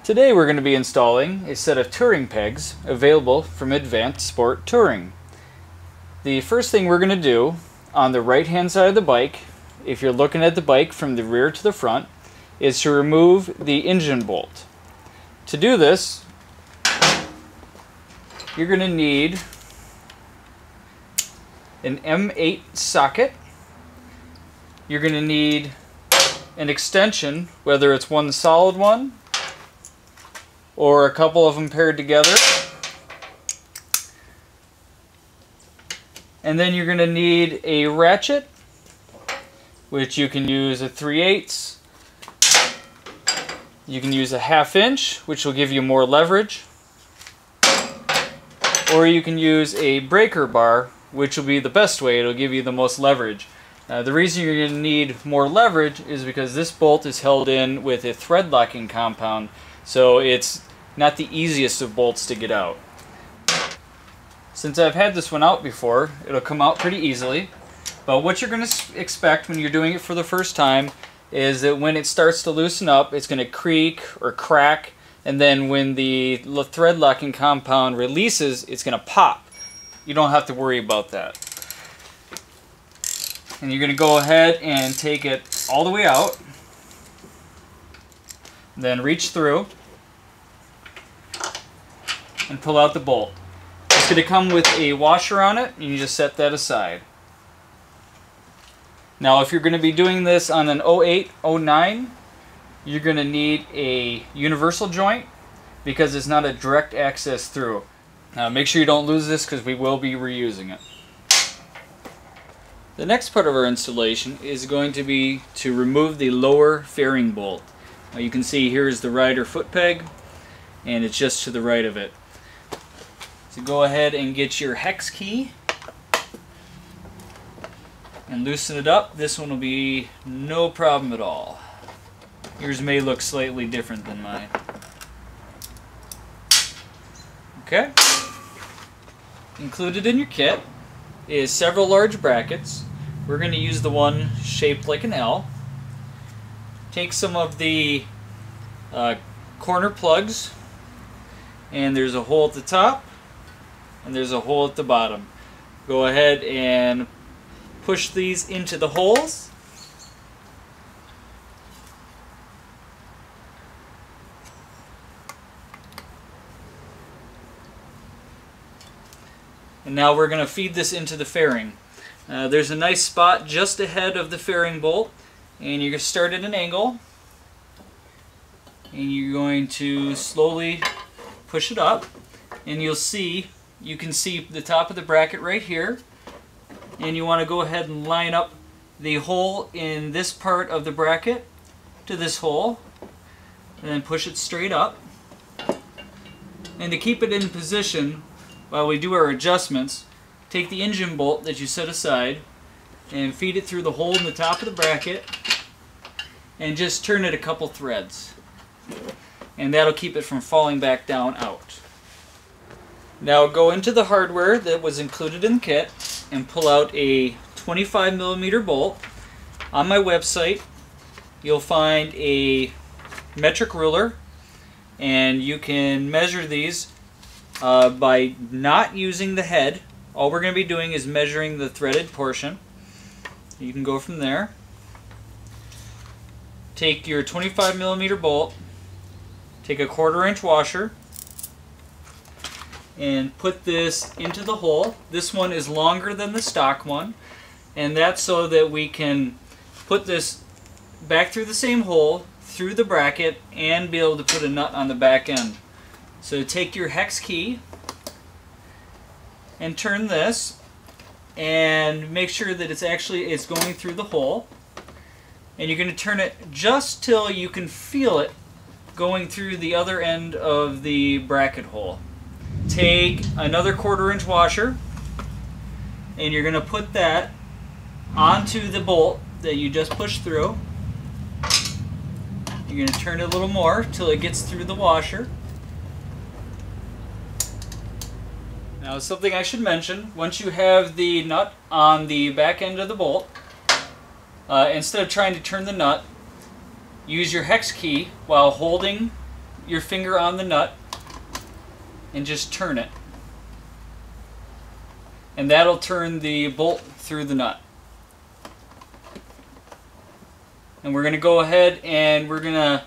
Today we're going to be installing a set of touring pegs available from Advanced Sport Touring. The first thing we're going to do on the right hand side of the bike, if you're looking at the bike from the rear to the front, is to remove the engine bolt. To do this, you're going to need an M8 socket. You're going to need an extension, whether it's one solid one or a couple of them paired together. And then you're going to need a ratchet, which you can use a 3/8. You can use a 1/2 inch, which will give you more leverage. Or you can use a breaker bar, which will be the best way. It'll give you the most leverage. The reason you're going to need more leverage is because this bolt is held in with a thread locking compound, so it's not the easiest of bolts to get out. Since I've had this one out before, it'll come out pretty easily. But what you're going to expect when you're doing it for the first time is that when it starts to loosen up, it's going to creak or crack, and then when the thread locking compound releases, it's going to pop. You don't have to worry about that. And you're going to go ahead and take it all the way out, then reach through and pull out the bolt. It's going to come with a washer on it, and you just set that aside. Now if you're going to be doing this on an 08, 09, you're going to need a universal joint because it's not a direct access through. Now make sure you don't lose this because we will be reusing it. The next part of our installation is going to be to remove the lower fairing bolt. Now you can see here is the rider foot peg, and it's just to the right of it. So go ahead and get your hex key and loosen it up. This one will be no problem at all. Yours may look slightly different than mine. Okay. Included in your kit is several large brackets. We're going to use the one shaped like an L. Take some of the corner plugs, and there's a hole at the top and there's a hole at the bottom. Go ahead and push these into the holes. And now we're going to feed this into the fairing. There's a nice spot just ahead of the fairing bolt, and you're going to start at an angle, and you're going to slowly push it up, and you can see the top of the bracket right here, and you want to go ahead and line up the hole in this part of the bracket to this hole, and then push it straight up. And to keep it in position while we do our adjustments, take the engine bolt that you set aside and feed it through the hole in the top of the bracket and just turn it a couple threads. And that'll keep it from falling back down out. Now go into the hardware that was included in the kit and pull out a 25mm bolt. On my website you'll find a metric ruler, and you can measure these by not using the head. All we're going to be doing is measuring the threaded portion. You can go from there. Take your 25mm bolt, take a 1/4 inch washer, and put this into the hole. This one is longer than the stock one, and that's so that we can put this back through the same hole, through the bracket, and be able to put a nut on the back end. So take your hex key and turn this, and make sure that it's going through the hole, and you're going to turn it just till you can feel it going through the other end of the bracket hole. Take another 1/4 inch washer, and you're going to put that onto the bolt that you just pushed through. You're going to turn it a little more till it gets through the washer. Now something I should mention, once you have the nut on the back end of the bolt, instead of trying to turn the nut, use your hex key while holding your finger on the nut and just turn it. And that'll turn the bolt through the nut. And we're going to go ahead and we're going to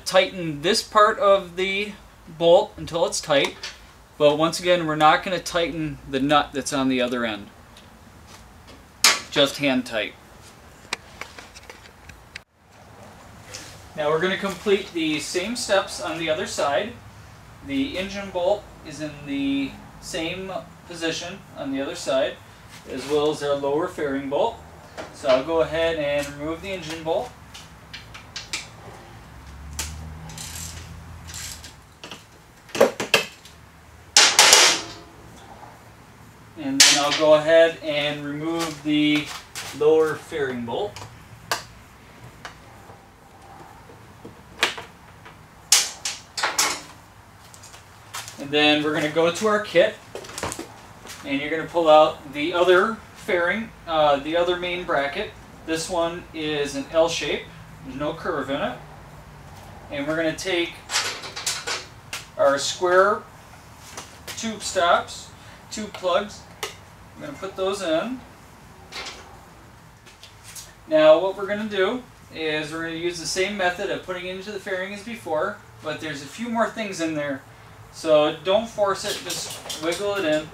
tighten this part of the bolt until it's tight. But once again, we're not going to tighten the nut that's on the other end. Just hand tight. Now we're going to complete the same steps on the other side. The engine bolt is in the same position on the other side, as well as our lower fairing bolt. So I'll go ahead and remove the engine bolt. And then I'll go ahead and remove the lower fairing bolt. And then we're going to go to our kit, and you're going to pull out the other fairing, the other main bracket. This one is an L shape. There's no curve in it. And we're going to take our square tube stops, tube plugs. I'm going to put those in. Now what we're going to do is we're going to use the same method of putting it into the fairing as before, but there's a few more things in there. So don't force it, just wiggle it in.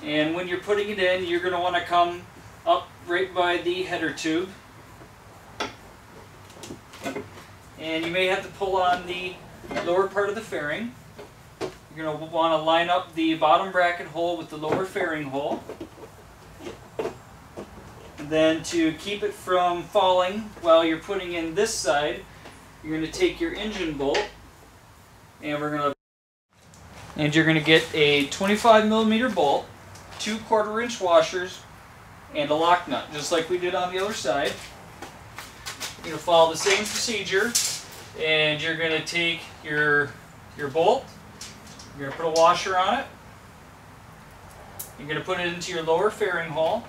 And when you're putting it in, you're going to want to come up right by the header tube. And you may have to pull on the lower part of the fairing. You're going to want to line up the bottom bracket hole with the lower fairing hole. And then to keep it from falling while you're putting in this side, you're going to take your engine bolt and you're going to get a 25mm bolt, 2 1/4-inch washers, and a lock nut, just like we did on the other side. You're going to follow the same procedure, and you're going to take your bolt, you're going to put a washer on it, you're going to put it into your lower fairing hole.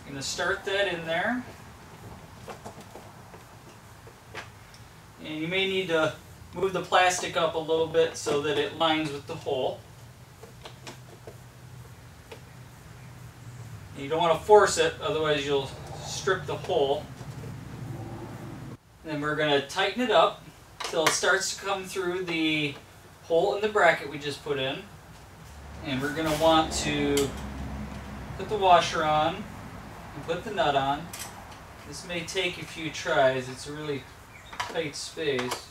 You're going to start that in there. And you may need to move the plastic up a little bit so that it lines with the hole. And you don't want to force it, otherwise you'll strip the hole. And then we're going to tighten it up until it starts to come through the hole in the bracket we just put in. And we're going to want to put the washer on and put the nut on. This may take a few tries. It's a really tight space.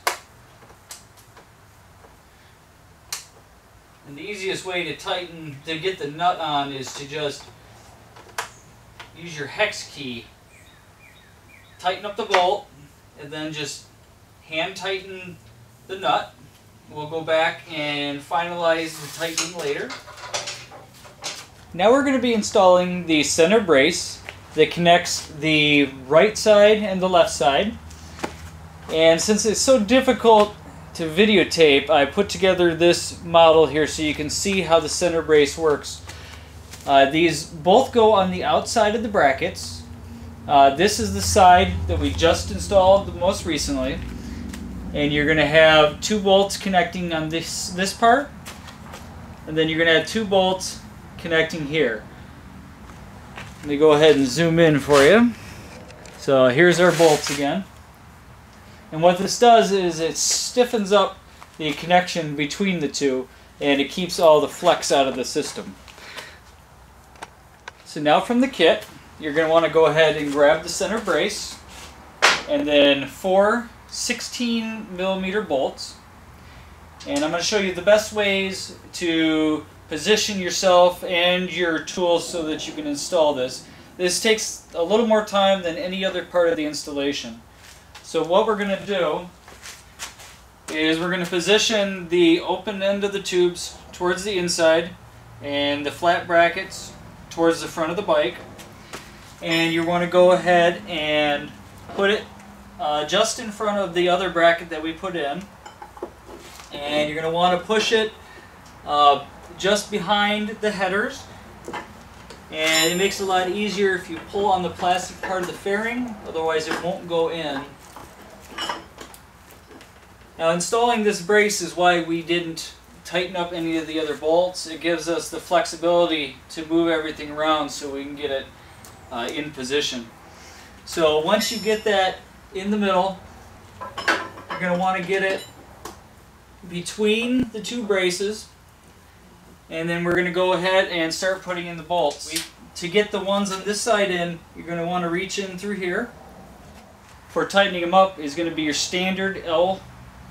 And the easiest way to get the nut on is to just use your hex key. Tighten up the bolt and then just hand tighten the nut. We'll go back and finalize the tightening later. Now we're going to be installing the center brace that connects the right side and the left side. And since it's so difficult to videotape, I put together this model here so you can see how the center brace works. These both go on the outside of the brackets. This is the side that we just installed most recently. And you're going to have 2 bolts connecting on this part. And then you're going to have 2 bolts connecting here. Let me go ahead and zoom in for you. So here's our bolts again. And what this does is it stiffens up the connection between the two, and it keeps all the flex out of the system. So now from the kit, you're going to want to go ahead and grab the center brace, and then 4 16mm bolts. And I'm going to show you the best ways to position yourself and your tools so that you can install this. This takes a little more time than any other part of the installation. So what we're going to do is we're going to position the open end of the tubes towards the inside and the flat brackets towards the front of the bike. And you want to go ahead and put it just in front of the other bracket that we put in. And you're going to want to push it just behind the headers. And it makes it a lot easier if you pull on the plastic part of the fairing, otherwise it won't go in. Now installing this brace is why we didn't tighten up any of the other bolts. It gives us the flexibility to move everything around so we can get it in position. So once you get that in the middle, you're going to want to get it between the two braces, and then we're going to go ahead and start putting in the bolts. To get the ones on this side in, you're going to want to reach in through here. For tightening them up is going to be your standard L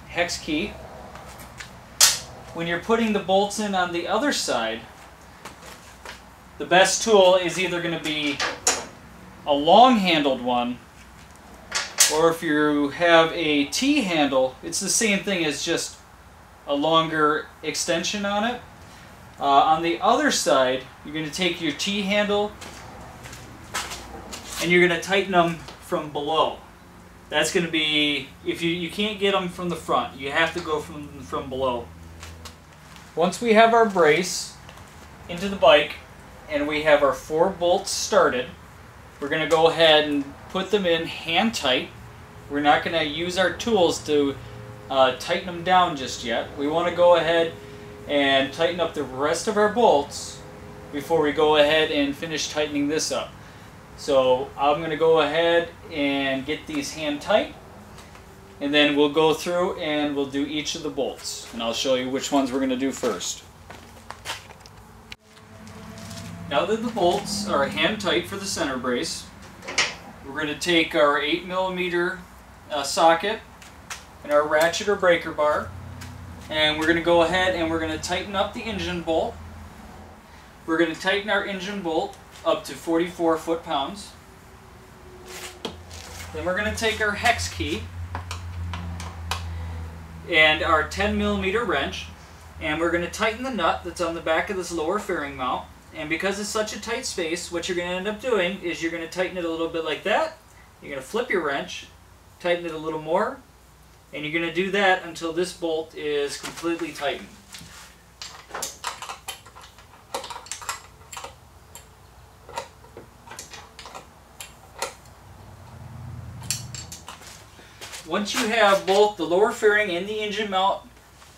hex key. When you're putting the bolts in on the other side, the best tool is either going to be a long-handled one, or if you have a T-handle, it's the same thing as just a longer extension on it. On the other side, you're going to take your T-handle and you're going to tighten them from below. That's going to be, if you can't get them from the front, you have to go from below. Once we have our brace into the bike and we have our 4 bolts started, we're going to go ahead and put them in hand tight. We're not going to use our tools to tighten them down just yet. We want to go ahead and tighten up the rest of our bolts before we go ahead and finish tightening this up. So I'm going to go ahead and get these hand tight, and then we'll go through and we'll do each of the bolts, and I'll show you which ones we're going to do first. Now that the bolts are hand tight for the center brace, we're going to take our 8mm socket and our ratchet or breaker bar, and we're going to go ahead and we're going to tighten up the engine bolt. We're going to tighten our engine bolt up to 44 foot-pounds. Then we're going to take our hex key and our 10mm wrench, and we're going to tighten the nut that's on the back of this lower fairing mount. And because it's such a tight space, what you're going to end up doing is you're going to tighten it a little bit like that. You're going to flip your wrench, tighten it a little more, and you're going to do that until this bolt is completely tightened. Once you have both the lower fairing and the engine mount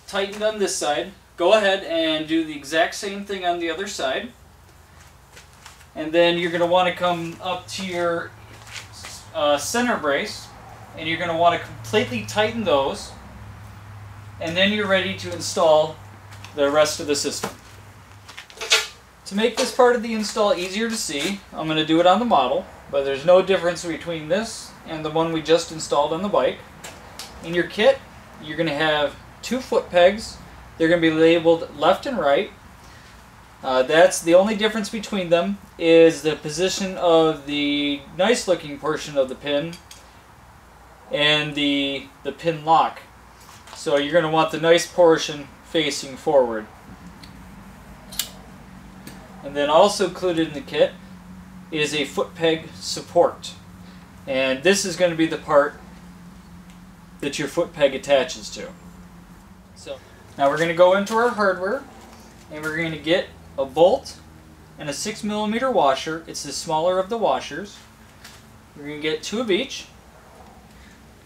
tightened on this side, go ahead and do the exact same thing on the other side. And then you're going to want to come up to your center brace, and you're going to want to completely tighten those, and then you're ready to install the rest of the system. To make this part of the install easier to see, I'm going to do it on the model, but there's no difference between this and the one we just installed on the bike. In your kit, you're going to have 2 foot pegs. They're going to be labeled left and right. That's the only difference between them, is the position of the nice looking portion of the pin and the pin lock. So you're going to want the nice portion facing forward. And then also included in the kit is a foot peg support. And this is going to be the part that your foot peg attaches to. So now we're going to go into our hardware, and we're going to get a bolt and a 6mm washer. It's the smaller of the washers. We're going to get 2 of each.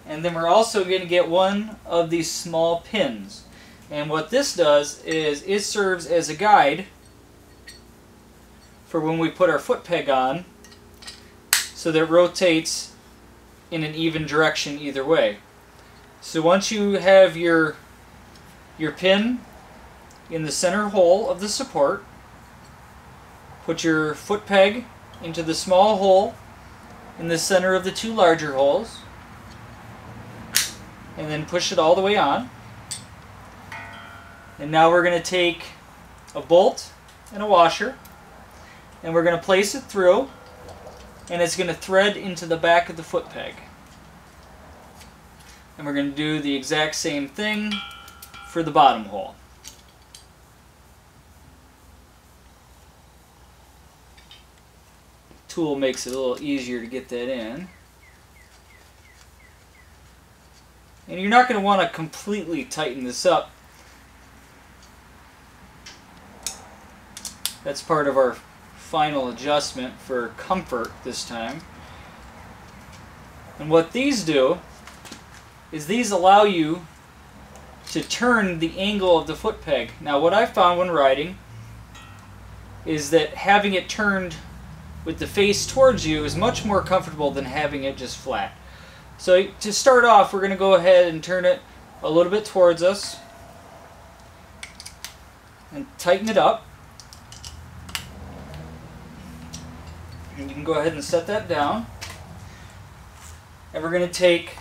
And then we're also going to get one of these small pins. And what this does is it serves as a guide for when we put our foot peg on, so that it rotates in an even direction either way. So once you have your pin in the center hole of the support, put your foot peg into the small hole in the center of the 2 larger holes, and then push it all the way on. And now we're going to take a bolt and a washer, and we're going to place it through, and it's going to thread into the back of the foot peg. And we're going to do the exact same thing for the bottom hole. Tool makes it a little easier to get that in. And you're not going to want to completely tighten this up. That's part of our final adjustment for comfort this time. And what these do is these allow you to turn the angle of the foot peg. Now what I found when riding is that having it turned with the face towards you is much more comfortable than having it just flat. So to start off, we're going to go ahead and turn it a little bit towards us and tighten it up. And you can go ahead and set that down. And we're going to take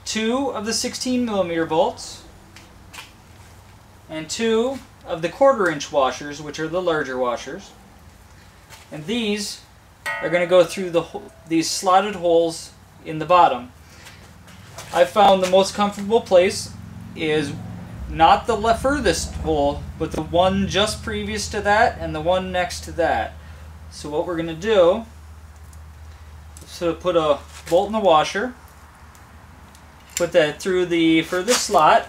2 of the 16mm bolts and 2 of the 1/4 inch washers, which are the larger washers. And these are going to go through these slotted holes in the bottom. I found the most comfortable place is not the furthest hole, but the one just previous to that and the one next to that. So what we're going to do is put a bolt in the washer, put that through the furthest slot,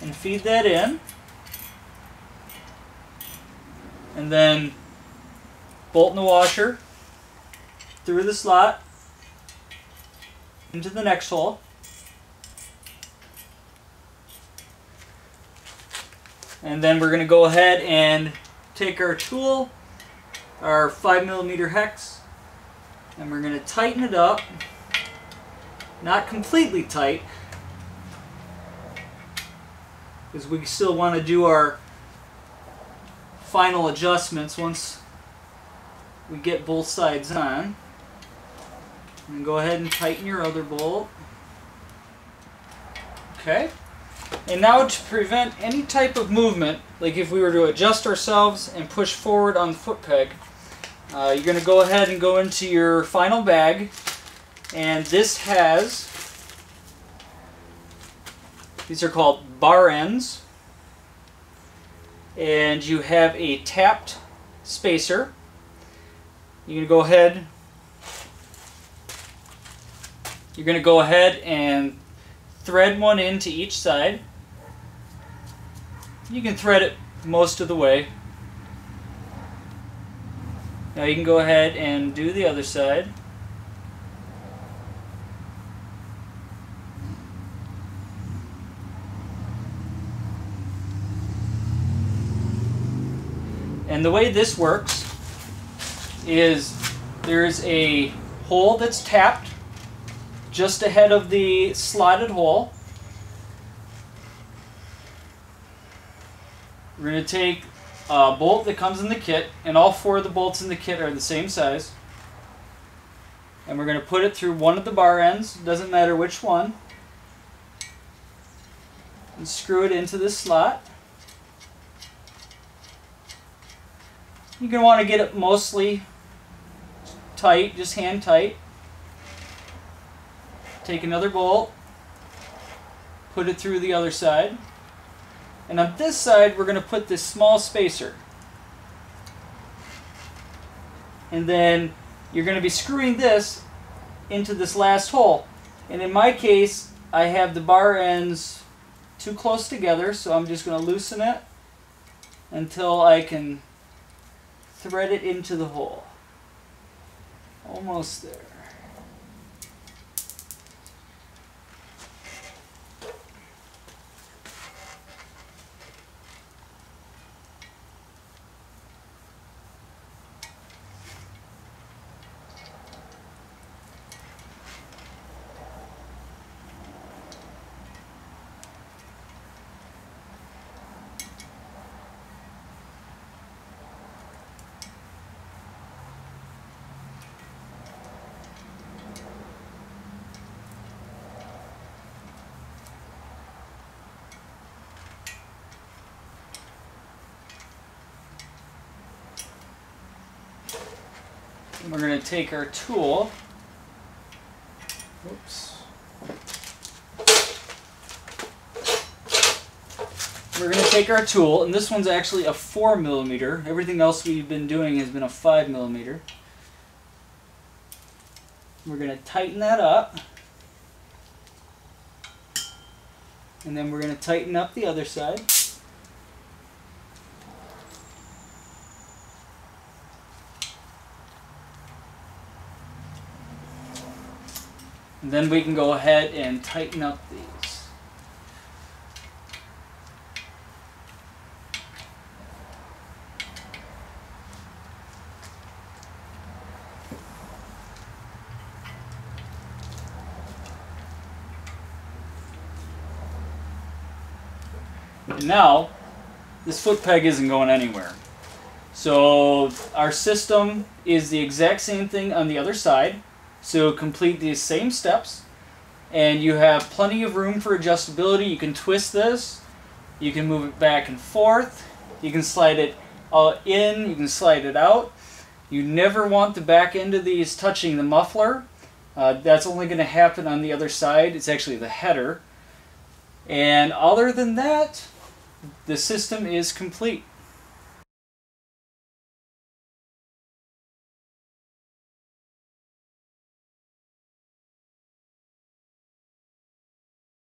and feed that in. And then bolt in the washer through the slot into the next hole. And then we're going to go ahead and take our tool, our 5mm hex, and we're going to tighten it up. Not completely tight, because we still want to do our final adjustments once we get both sides on. And go ahead and tighten your other bolt. Okay. And now to prevent any type of movement, like if we were to adjust ourselves and push forward on the foot peg, you're going to go ahead and go into your final bag. And this has, these are called bar ends. And you have a tapped spacer. You're going to go ahead and thread one into each side. You can thread it most of the way. Now you can go ahead and do the other side. And the way this works is there's a hole that's tapped just ahead of the slotted hole. We're going to take a bolt that comes in the kit, and all 4 of the bolts in the kit are the same size. And we're going to put it through one of the bar ends, doesn't matter which one, and screw it into this slot. You're going to want to get it mostly tight, just hand tight. Take another bolt, put it through the other side. And on this side, we're going to put this small spacer. And then you're going to be screwing this into this last hole. And in my case, I have the bar ends too close together, so I'm just going to loosen it until I can thread it into the hole. Almost there. And we're going to take our tool. Oops. We're going to take our tool, and this one's actually a 4mm. Everything else we've been doing has been a 5mm. We're going to tighten that up. And then we're going to tighten up the other side. And then we can go ahead and tighten up these. And now, this foot peg isn't going anywhere. So our system is the exact same thing on the other side. So complete these same steps, and you have plenty of room for adjustability. You can twist this, you can move it back and forth, you can slide it in, you can slide it out. You never want the back end of these touching the muffler. That's only going to happen on the other side. It's actually the header. And other than that, the system is complete.